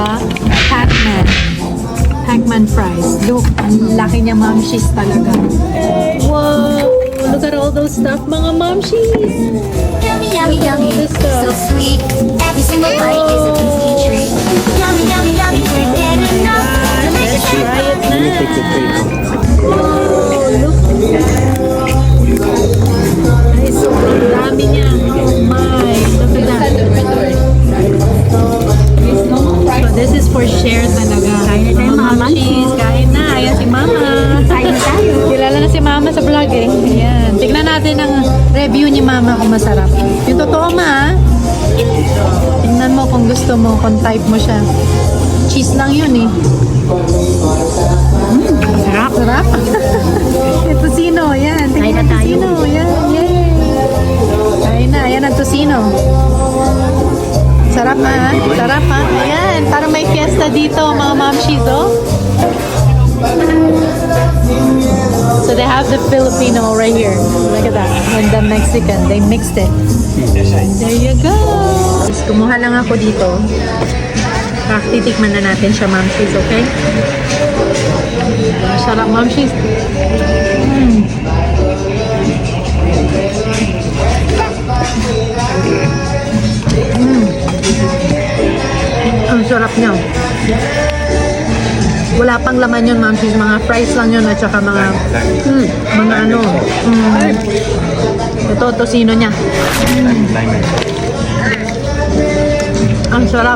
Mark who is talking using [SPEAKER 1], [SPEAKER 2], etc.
[SPEAKER 1] Pac-Man. Pac-Man fries. Look, ang laki niya, mamshis talaga. Wow! Look at all those stuff, mga mamshis!
[SPEAKER 2] Yummy, yummy, yummy, so sweet. Every single bite is a piece of treat. Yummy, yummy, yummy, can't get enough.
[SPEAKER 1] Let's try it na! Wow! Look! Ay, sobrang dami niya. Oh my! Look at that. So this is for share talaga.
[SPEAKER 2] Kain na tayo, mga
[SPEAKER 1] Mamshis, kain na. Ayan si Mama.
[SPEAKER 2] Kain na tayo.
[SPEAKER 1] Kilala na si Mama sa vlog eh. Ayan. Tignan natin ang review ni Mama kung masarap. Yung totoo, Ma. Tingnan mo kung gusto mo, kung type mo siya. Cheese lang yun eh.
[SPEAKER 2] Sarap.
[SPEAKER 1] Sarap. Ito sino, yan.
[SPEAKER 2] Kain na
[SPEAKER 1] Tingnan
[SPEAKER 2] tayo.
[SPEAKER 1] sino, yan. Yay. Kain na, ayan ang tosino. Sarap ha? Sarap ha? Ayan, parang may fiesta dito, mga mamshis, oh. So they have the Filipino right here. Look at that. And the Mexican. They mixed it. There you go. Kumuha lang ako dito. Titikman na natin siya, mamshis, okay? Sarap, mamshis. Ang sarap niya. Wala pang laman yun, mamshis. Mga fries lang yun at saka mga ano. Ito, tosino niya. Ang sarap.